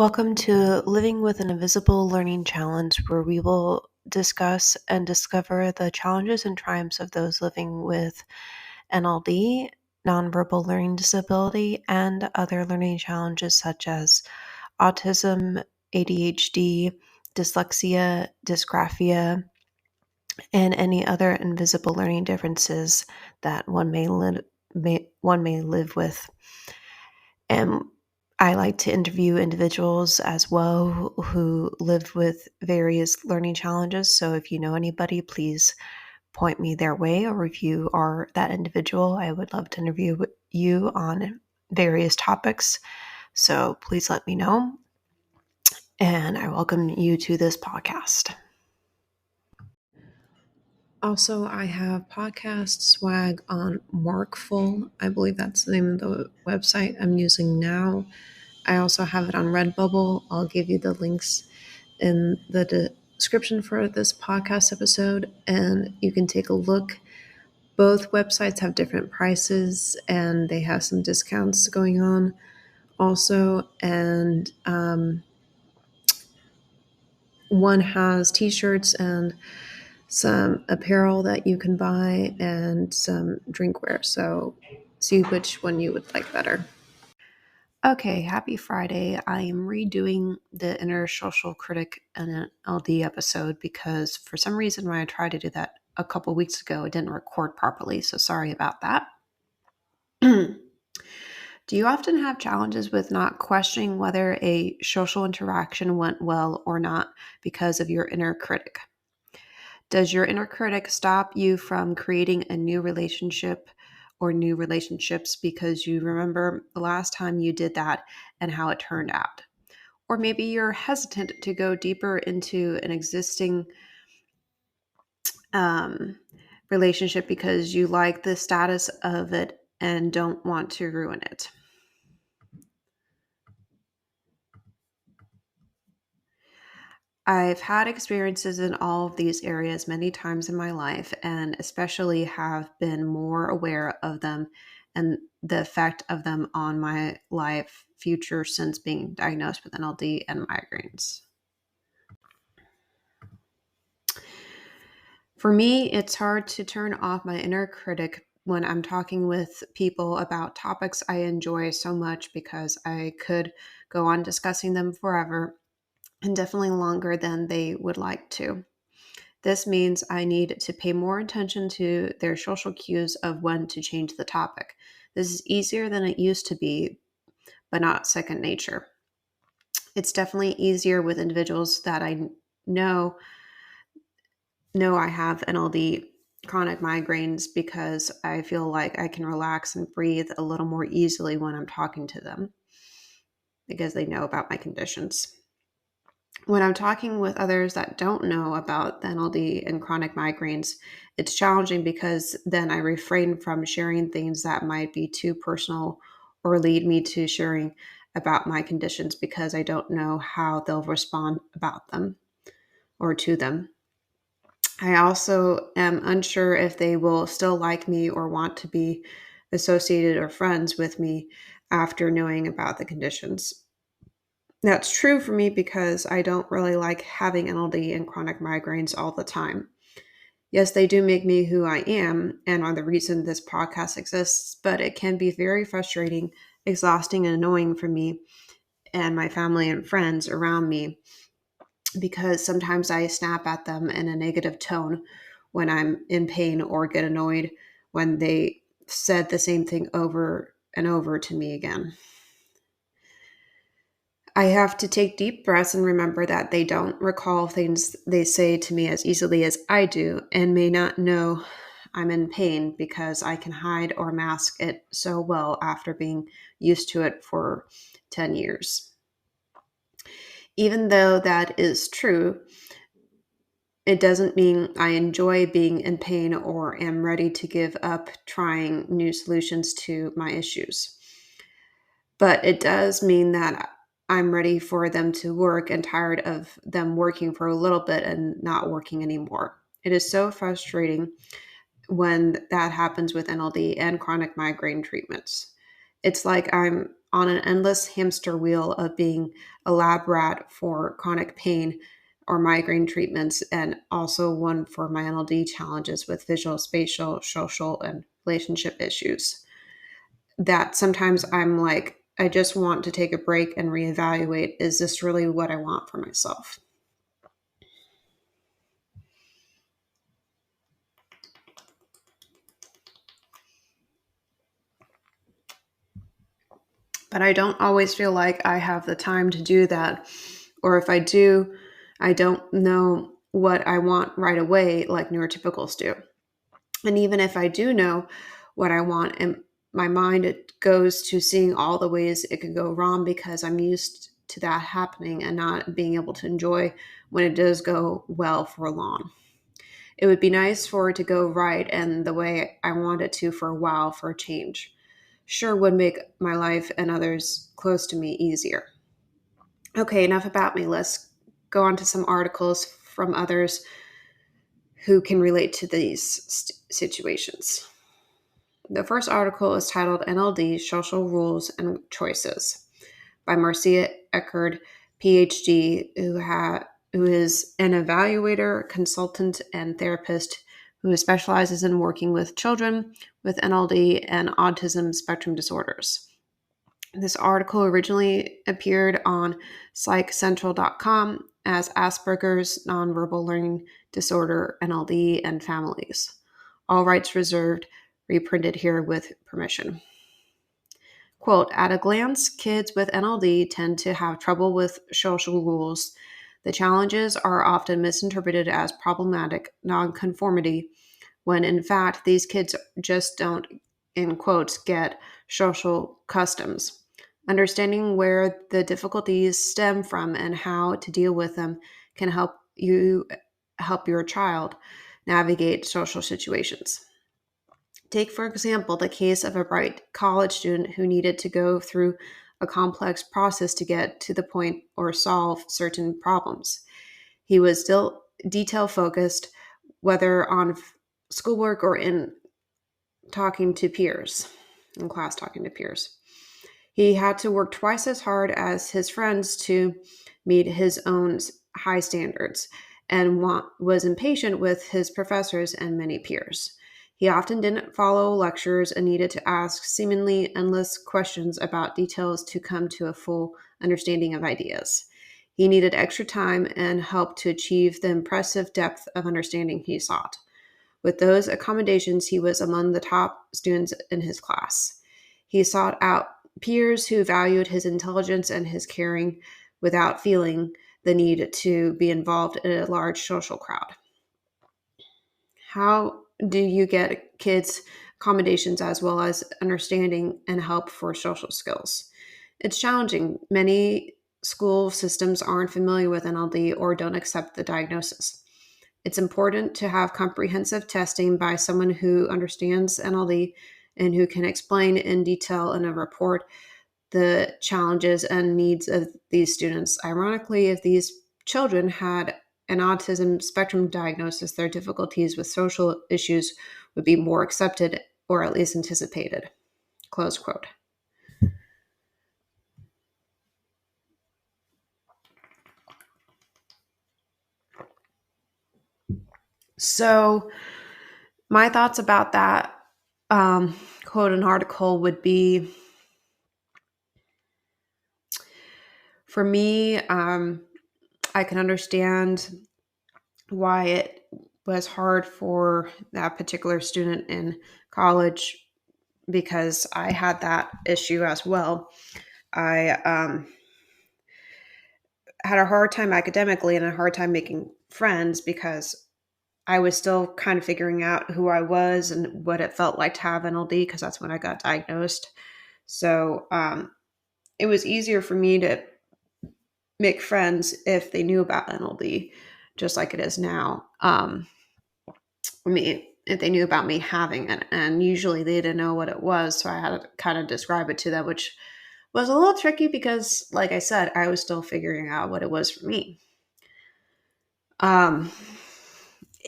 Welcome to Living with an Invisible Learning Challenge, where we will discuss and discover the challenges and triumphs of those living with NLD, nonverbal learning disability, and other learning challenges such as autism, ADHD, dyslexia, dysgraphia, and any other invisible learning differences that one may live with. And I like to interview individuals as well who live with various learning challenges. So if you know anybody, please point me their way, or if you are that individual, I would love to interview you on various topics. So please let me know. And I welcome you to this podcast. Also, I have podcast swag on Markful. I believe that's the name of the website I'm using now. I also have it on Redbubble. I'll give you the links in the description for this podcast episode, and you can take a look. Both websites have different prices, and they have some discounts going on also. And one has t-shirts and some apparel that you can buy and some drinkware. So see which one you would like better. Okay, happy Friday. I am redoing the Inner Social Critic NLD episode because for some reason when I tried to do that a couple weeks ago, it didn't record properly. So sorry about that. Do you often have challenges with not questioning whether a social interaction went well or not because of your inner critic? Does your inner critic stop you from creating a new relationship or new relationships because you remember the last time you did that and how it turned out? Or maybe you're hesitant to go deeper into an existing relationship because you like the status of it and don't want to ruin it. I've had experiences in all of these areas many times in my life, and especially have been more aware of them and the effect of them on my life future since being diagnosed with NLD and migraines. For me, it's hard to turn off my inner critic when I'm talking with people about topics I enjoy so much because I could go on discussing them forever and definitely longer than they would like to. This means I need to pay more attention to their social cues of when to change the topic. This is easier than it used to be, but not second nature. It's definitely easier with individuals that I know I have NLD chronic migraines because I feel like I can relax and breathe a little more easily when I'm talking to them because they know about my conditions. When I'm talking with others that don't know about the NLD and chronic migraines, it's challenging because then I refrain from sharing things that might be too personal or lead me to sharing about my conditions because I don't know how they'll respond about them or to them. I also am unsure if they will still like me or want to be associated or friends with me after knowing about the conditions. That's true for me because I don't really like having NLD and chronic migraines all the time. Yes, they do make me who I am and are the reason this podcast exists, but it can be very frustrating, exhausting, and annoying for me and my family and friends around me because sometimes I snap at them in a negative tone when I'm in pain or get annoyed when they said the same thing over and over to me again. I have to take deep breaths and remember that they don't recall things they say to me as easily as I do and may not know I'm in pain because I can hide or mask it so well after being used to it for 10 years. Even though that is true, it doesn't mean I enjoy being in pain or am ready to give up trying new solutions to my issues. But it does mean that I'm ready for them to work and tired of them working for a little bit and not working anymore. It is so frustrating when that happens with NLD and chronic migraine treatments. It's like I'm on an endless hamster wheel of being a lab rat for chronic pain or migraine treatments, and also one for my NLD challenges with visual, spatial, social, and relationship issues. That sometimes I'm like, I just want to take a break and reevaluate, is this really what I want for myself? But I don't always feel like I have the time to do that. Or if I do, I don't know what I want right away, like neurotypicals do. And even if I do know what I want, in my mind, it goes to seeing all the ways it could go wrong because I'm used to that happening and not being able to enjoy when it does go well for long. It would be nice for it to go right and the way I want it to for a while for a change. Sure would make my life and others close to me easier. Okay, enough about me. Let's go on to some articles from others who can relate to these situations. The first article is titled NLD Social Rules and Choices by Marcia Eckerd, PhD, who is an evaluator, consultant, and therapist who specializes in working with children with NLD and autism spectrum disorders. This article originally appeared on psychcentral.com as Asperger's Nonverbal Learning Disorder, NLD, and Families. All rights reserved, reprinted here with permission. Quote, at a glance, kids with NLD tend to have trouble with social rules. The challenges are often misinterpreted as problematic nonconformity, when in fact these kids just don't, in quotes, get social customs. Understanding where the difficulties stem from and how to deal with them can help your child navigate social situations. Take, for example, the case of a bright college student who needed to go through a complex process to get to the point or solve certain problems. He was still detail focused, whether on schoolwork or in talking to peers, in class talking to peers. He had to work twice as hard as his friends to meet his own high standards and was impatient with his professors and many peers. He often didn't follow lectures and needed to ask seemingly endless questions about details to come to a full understanding of ideas. He needed extra time and help to achieve the impressive depth of understanding he sought. With those accommodations, he was among the top students in his class. He sought out peers who valued his intelligence and his caring without feeling the need to be involved in a large social crowd. How do you get kids accommodations as well as understanding and help for social skills? It's challenging. Many school systems aren't familiar with NLD or don't accept the diagnosis. It's important to have comprehensive testing by someone who understands NLD and who can explain in detail in a report the challenges and needs of these students. Ironically, if these children had an autism spectrum diagnosis, their difficulties with social issues would be more accepted or at least anticipated. Close quote. So, my thoughts about that quote and article would be, for me, I can understand why it was hard for that particular student in college because I had that issue as well. I had a hard time academically and a hard time making friends because I was still kind of figuring out who I was and what it felt like to have NLD because that's when I got diagnosed. So it was easier for me to make friends if they knew about NLD, just like it is now. If they knew about me having it, and usually they didn't know what it was, so I had to kind of describe it to them, which was a little tricky because, like I said, I was still figuring out what it was for me.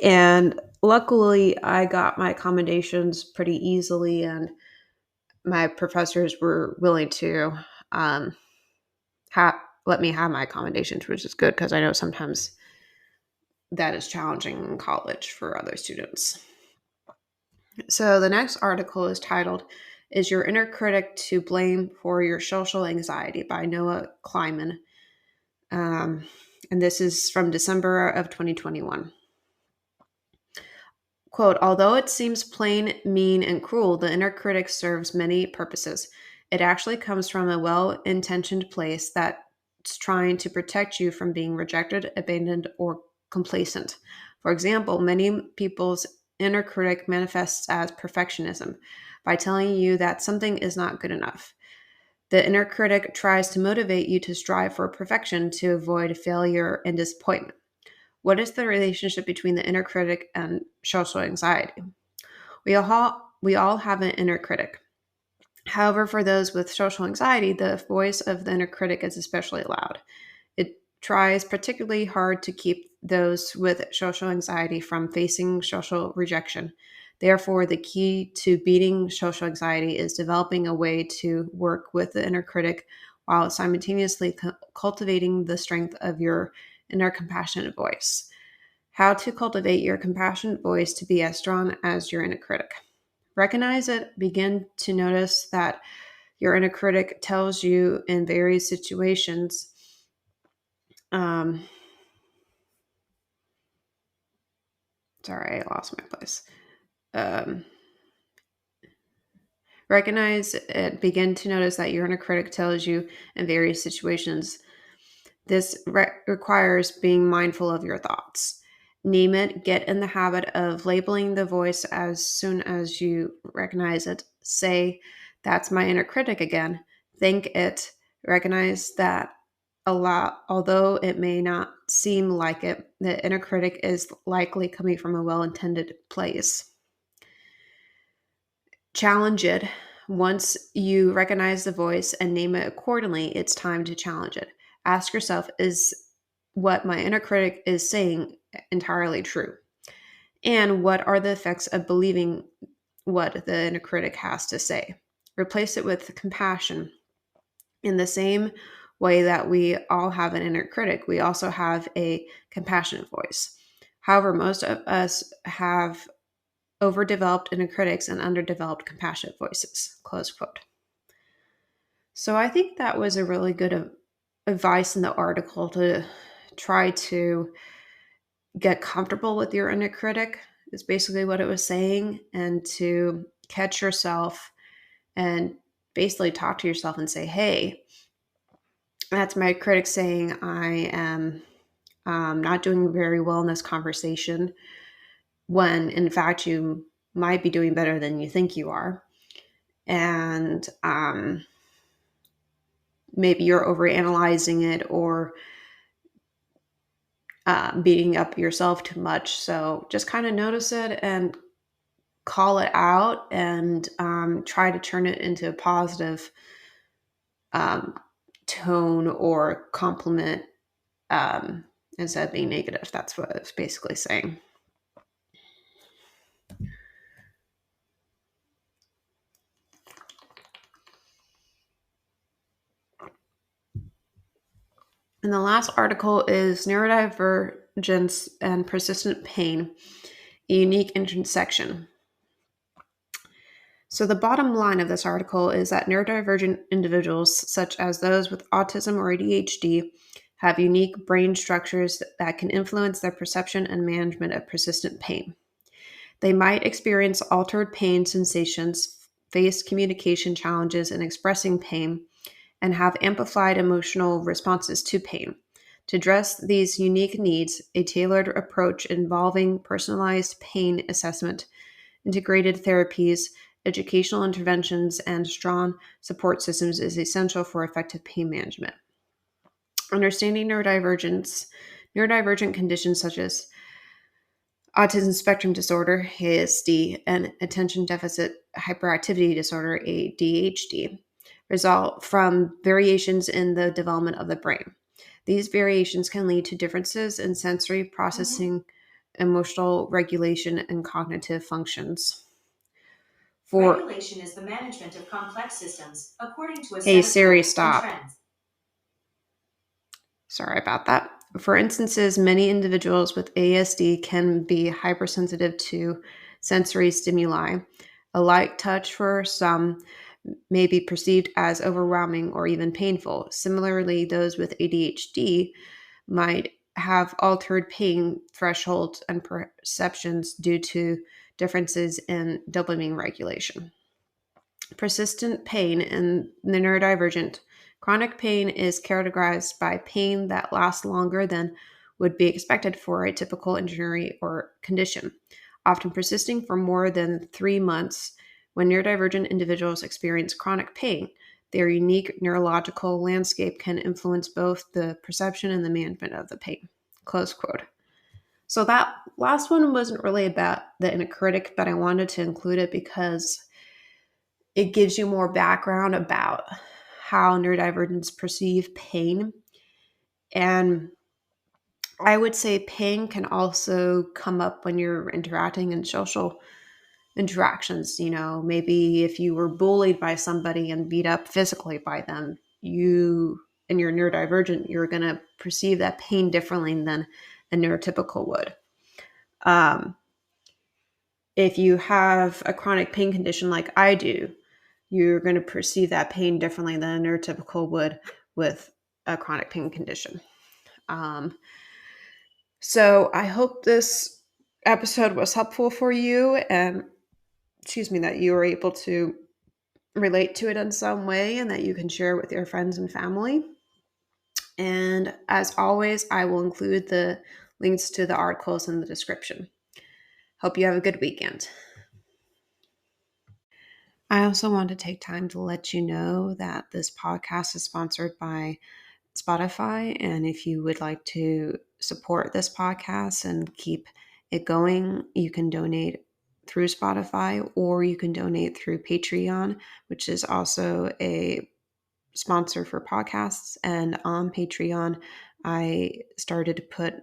And luckily, I got my accommodations pretty easily, and my professors were willing to um, let me have my accommodations, which is good because I know sometimes that is challenging in college for other students. So the next article is titled, Is Your Inner Critic to Blame for Your Social Anxiety by Noah Kleiman. Um, and this is from December of 2021. Quote, although it seems plain, mean, and cruel, the inner critic serves many purposes. It actually comes from a well-intentioned place that's trying to protect you from being rejected, abandoned, or complacent. For example, many people's inner critic manifests as perfectionism by telling you that something is not good enough. The inner critic tries to motivate you to strive for perfection to avoid failure and disappointment. What is the relationship between the inner critic and social anxiety? We all have an inner critic. However, for those with social anxiety, the voice of the inner critic is especially loud. It tries particularly hard to keep those with social anxiety from facing social rejection. Therefore, the key to beating social anxiety is developing a way to work with the inner critic while simultaneously cultivating the strength of your inner compassionate voice. How to cultivate your compassionate voice to be as strong as your inner critic. Recognize it, begin to notice that your inner critic tells you in various situations. Um, Sorry, I lost my place. Um, Recognize it, begin to notice that your inner critic tells you in various situations. This requires being mindful of your thoughts. Name it, get in the habit of labeling the voice as soon as you recognize it. Say, that's my inner critic again. Think it. Recognize that a lot, although it may not seem like it, the inner critic is likely coming from a well intended place. Challenge it. Once you recognize the voice and name it accordingly, it's time to challenge it. Ask yourself, is what my inner critic is saying entirely true? And what are the effects of believing what the inner critic has to say? Replace it with compassion. In the same way that we all have an inner critic, we also have a compassionate voice. However, most of us have overdeveloped inner critics and underdeveloped compassionate voices. Close quote. So I think that was a really good advice in the article to try to get comfortable with your inner critic, is basically what it was saying, and to catch yourself and basically talk to yourself and say, hey, that's my critic saying I am not doing very well in this conversation, when in fact you might be doing better than you think you are. And maybe you're overanalyzing it or beating up yourself too much. So just kind of notice it and call it out, and try to turn it into a positive um, tone or compliment, instead of being negative. That's what it's basically saying. And the last article is Neurodivergence and Persistent Pain, a Unique Intersection. So, the bottom line of this article is that neurodivergent individuals, such as those with autism or ADHD, have unique brain structures that can influence their perception and management of persistent pain. They might experience altered pain sensations, face communication challenges in expressing pain, and have amplified emotional responses to pain. To address these unique needs, a tailored approach involving personalized pain assessment, integrated therapies, educational interventions, and strong support systems is essential for effective pain management. Understanding neurodivergent conditions such as autism spectrum disorder, ASD, and attention deficit hyperactivity disorder, ADHD, result from variations in the development of the brain. These variations can lead to differences in sensory processing, emotional regulation, and cognitive functions. For Regulation is the management of complex systems according to a Hey set of Siri, rules and stop. trends. Sorry about that. For instances, many individuals with ASD can be hypersensitive to sensory stimuli. A light touch for some may be perceived as overwhelming or even painful. Similarly, those with ADHD might have altered pain thresholds and perceptions due to differences in dopamine regulation. Persistent pain in the neurodivergent. Chronic pain is characterized by pain that lasts longer than would be expected for a typical injury or condition, often persisting for more than 3 months. When neurodivergent individuals experience chronic pain, their unique neurological landscape can influence both the perception and the management of the pain. Close quote. So that last one wasn't really about the inner critic, but I wanted to include it because it gives you more background about how neurodivergents perceive pain. And I would say pain can also come up when you're interacting in social interactions. You know, maybe if you were bullied by somebody and beat up physically by them, you and you're neurodivergent, you're going to perceive that pain differently than a neurotypical would. Um, if you have a chronic pain condition like I do, you're going to perceive that pain differently than a neurotypical would with a chronic pain condition. Um, so I hope this episode was helpful for you, and that you were able to relate to it in some way and that you can share with your friends and family. And as always, I will include the links to the articles in the description. Hope you have a good weekend. I also want to take time to let you know that this podcast is sponsored by Spotify. And if you would like to support this podcast and keep it going, you can donate through Spotify or you can donate through Patreon, which is also a sponsor for podcasts. And on Patreon, I started to put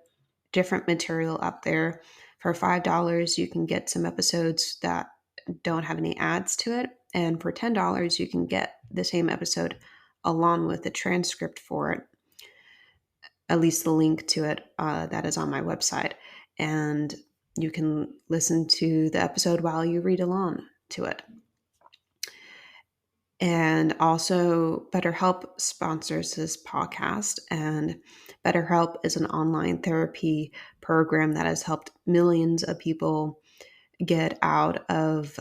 different material up there. For $5, you can get some episodes that don't have any ads to it. And for $10, you can get the same episode along with the transcript for it, at least the link to it that is on my website. And you can listen to the episode while you read along to it. And also, BetterHelp sponsors this podcast. And BetterHelp is an online therapy program that has helped millions of people get out of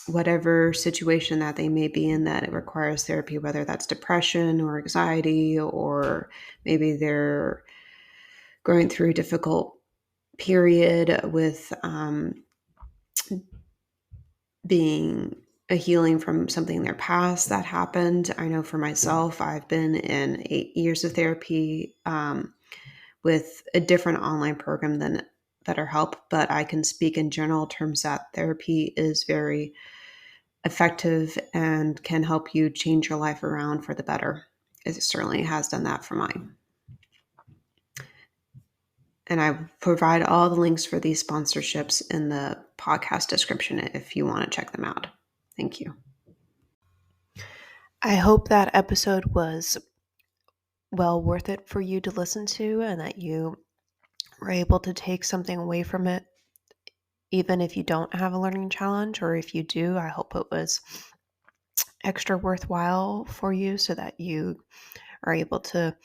whatever situation that they may be in that it requires therapy, whether that's depression or anxiety, or maybe they're going through a difficult period with being a healing from something in their past that happened. I know for myself, I've been in 8 years of therapy with a different online program than BetterHelp, but I can speak in general terms that therapy is very effective and can help you change your life around for the better. It certainly has done that for mine. And I provide all the links for these sponsorships in the podcast description if you want to check them out. Thank you. I hope that episode was well worth it for you to listen to and that you were able to take something away from it, even if you don't have a learning challenge, or if you do. I hope it was extra worthwhile for you so that you are able to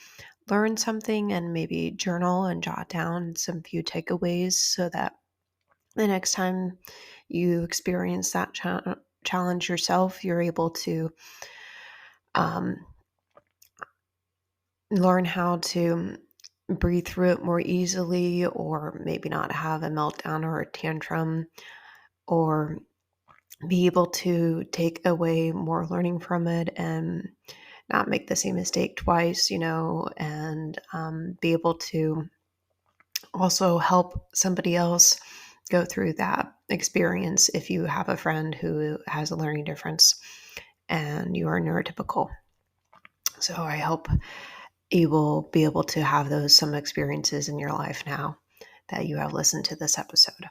learn something and maybe journal and jot down some few takeaways so that the next time you experience that challenge yourself, you're able to learn how to breathe through it more easily, or maybe not have a meltdown or a tantrum, or be able to take away more learning from it and not make the same mistake twice, and be able to also help somebody else go through that experience if you have a friend who has a learning difference and you are neurotypical. So I hope you will be able to have some experiences in your life now that you have listened to this episode.